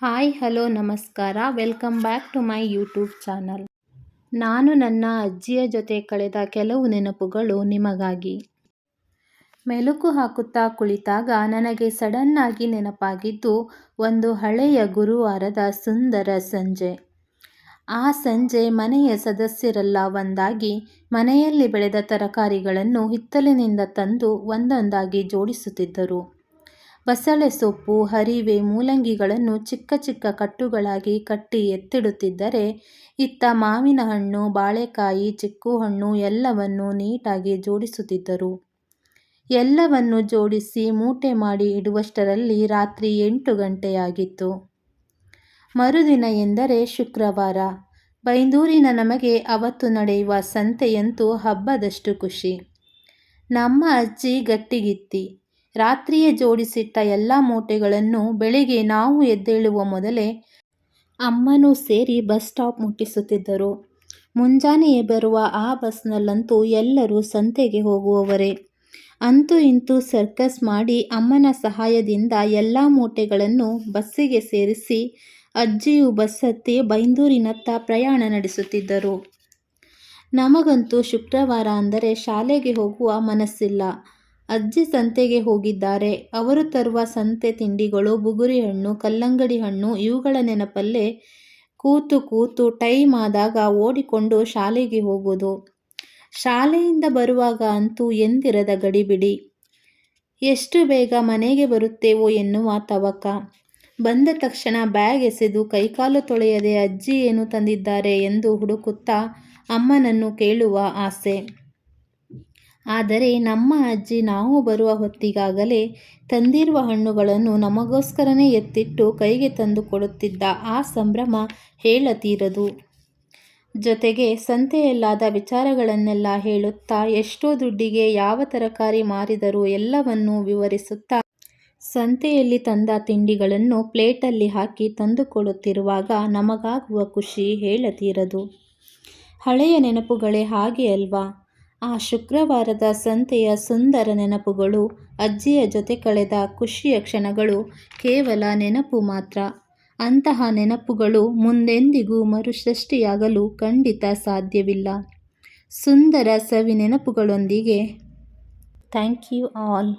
Hi hello ನಮಸ್ಕಾರ welcome back to my YouTube channel. ನಾನು ನನ್ನ ಅಜ್ಜಿಯ ಜೊತೆ ಕಳೆದ ಕೆಲವು ನೆನಪುಗಳು ನಿಮಗಾಗಿ. ಮೆಲುಕು ಹಾಕುತ್ತಾ ಕುಳಿತಾಗ ನನಗೆ ಸಡನ್ನಾಗಿ ನೆನಪಾಗಿದ್ದು ಒಂದು ಹಳೆಯ ಗುರುವಾರದ ಸುಂದರ ಸಂಜೆ. ಆ ಸಂಜೆ ಮನೆಯ ಸದಸ್ಯರೆಲ್ಲ ಒಂದಾಗಿ ಮನೆಯಲ್ಲಿ ಬೆಳೆದ ತರಕಾರಿಗಳನ್ನು ಹಿತ್ತಲಿನಿಂದ ತಂದು ಒಂದೊಂದಾಗಿ ಜೋಡಿಸುತ್ತಿದ್ದರು. ಬಸಳೆ ಸೊಪ್ಪು, ಹರಿವೆ, ಮೂಲಂಗಿಗಳನ್ನು ಚಿಕ್ಕ ಚಿಕ್ಕ ಕಟ್ಟುಗಳಾಗಿ ಕಟ್ಟಿ ಎತ್ತಿಡುತ್ತಿದ್ದರೆ, ಇತ್ತ ಮಾವಿನ ಹಣ್ಣು, ಬಾಳೆಕಾಯಿ, ಚಿಕ್ಕುಹಣ್ಣು ಎಲ್ಲವನ್ನೂ ನೀಟಾಗಿ ಜೋಡಿಸುತ್ತಿದ್ದರು. ಎಲ್ಲವನ್ನೂ ಜೋಡಿಸಿ ಮೂಟೆ ಮಾಡಿ ಇಡುವಷ್ಟರಲ್ಲಿ ರಾತ್ರಿ 8 ಗಂಟೆಯಾಗಿತ್ತು. ಮರುದಿನ ಎಂದರೆ ಶುಕ್ರವಾರ. ಬೈಂದೂರಿನ ನಮಗೆ ಅವತ್ತು ನಡೆಯುವ ಸಂತೆಯಂತೂ ಹಬ್ಬದಷ್ಟು ಖುಷಿ. ನಮ್ಮ ಅಜ್ಜಿ ಗಟ್ಟಿಗಿತ್ತಿ. ರಾತ್ರಿಯೇ ಜೋಡಿಸಿಟ್ಟ ಎಲ್ಲ ಮೂಟೆಗಳನ್ನು ಬೆಳಿಗ್ಗೆ ನಾವು ಎದ್ದೇಳುವ ಮೊದಲೇ ಅಮ್ಮನೂ ಸೇರಿ ಬಸ್ ಸ್ಟಾಪ್ ಮುಟ್ಟಿಸುತ್ತಿದ್ದರು. ಮುಂಜಾನೆಯೇ ಬರುವ ಆ ಬಸ್ನಲ್ಲಂತೂ ಎಲ್ಲರೂ ಸಂತೆಗೆ ಹೋಗುವವರೇ. ಅಂತೂ ಇಂತೂ ಸರ್ಕಸ್ ಮಾಡಿ ಅಮ್ಮನ ಸಹಾಯದಿಂದ ಎಲ್ಲ ಮೂಟೆಗಳನ್ನು ಬಸ್ಸಿಗೆ ಸೇರಿಸಿ ಅಜ್ಜಿಯು ಬಸ್ ಹತ್ತಿ ಬೈಂದೂರಿನತ್ತ ಪ್ರಯಾಣ ನಡೆಸುತ್ತಿದ್ದರು. ನಮಗಂತೂ ಶುಕ್ರವಾರ ಅಂದರೆ ಶಾಲೆಗೆ ಹೋಗುವ ಮನಸ್ಸಿಲ್ಲ. ಅಜ್ಜಿ ಸಂತೆಗೆ ಹೋಗಿದ್ದಾರೆ. ಅವರು ತರುವ ಸಂತೆ ತಿಂಡಿಗಳು, ಬುಗುರಿ ಹಣ್ಣು, ಕಲ್ಲಂಗಡಿ ಹಣ್ಣು ಇವುಗಳ ನೆನಪಲ್ಲೇ ಕೂತು ಕೂತು ಟೈಮ್ ಆದಾಗ ಓಡಿಕೊಂಡು ಶಾಲೆಗೆ ಹೋಗೋದು. ಶಾಲೆಯಿಂದ ಬರುವಾಗ ಅಂತೂ ಎಂದಿರದ ಗಡಿಬಿಡಿ. ಎಷ್ಟು ಬೇಗ ಮನೆಗೆ ಬರುತ್ತೇವೋ ಎನ್ನುವ ತವಕ. ಬಂದ ತಕ್ಷಣ ಬ್ಯಾಗ್ ಎಸೆದು ಕೈಕಾಲು ತೊಳೆಯದೆ ಅಜ್ಜಿ ಏನು ತಂದಿದ್ದಾರೆ ಎಂದು ಹುಡುಕುತ್ತಾ ಅಮ್ಮನನ್ನು ಕೇಳುವ ಆಸೆ. ಆದರೆ ನಮ್ಮ ಅಜ್ಜಿ ನಾವು ಬರುವ ಹೊತ್ತಿಗಾಗಲೇ ತಂದಿರುವ ಹಣ್ಣುಗಳನ್ನು ನಮಗೋಸ್ಕರನೇ ಎತ್ತಿಟ್ಟು ಕೈಗೆ ತಂದು ಕೊಡುತ್ತಿದ್ದ ಆ ಸಂಭ್ರಮ ಹೇಳತೀರದು. ಜೊತೆಗೆ ಸಂತೆಯಲ್ಲಾದ ವಿಚಾರಗಳನ್ನೆಲ್ಲ ಹೇಳುತ್ತಾ, ಎಷ್ಟೋ ದುಡ್ಡಿಗೆ ಯಾವ ತರಕಾರಿ ಮಾರಿದರು ಎಲ್ಲವನ್ನೂ ವಿವರಿಸುತ್ತಾ ಸಂತೆಯಲ್ಲಿ ತಂದ ತಿಂಡಿಗಳನ್ನು ಪ್ಲೇಟಲ್ಲಿ ಹಾಕಿ ತಂದುಕೊಡುತ್ತಿರುವಾಗ ನಮಗಾಗುವ ಖುಷಿ ಹೇಳತೀರದು. ಹಳೆಯ ನೆನಪುಗಳೇ ಹಾಗೆ ಅಲ್ವಾ? ಆ ಶುಕ್ರವಾರದ ಸಂತೆಯ ಸುಂದರ ನೆನಪುಗಳು, ಅಜ್ಜಿಯ ಜೊತೆ ಕಳೆದ ಖುಷಿಯ ಕ್ಷಣಗಳು ಕೇವಲ ನೆನಪು ಮಾತ್ರ. ಅಂತಹ ನೆನಪುಗಳು ಮುಂದೆಂದಿಗೂ ಮರುಸೃಷ್ಟಿಯಾಗಲು ಖಂಡಿತ ಸಾಧ್ಯವಿಲ್ಲ. ಸುಂದರ ಸವಿ ನೆನಪುಗಳೊಂದಿಗೆ ಥ್ಯಾಂಕ್ ಯು ಆಲ್.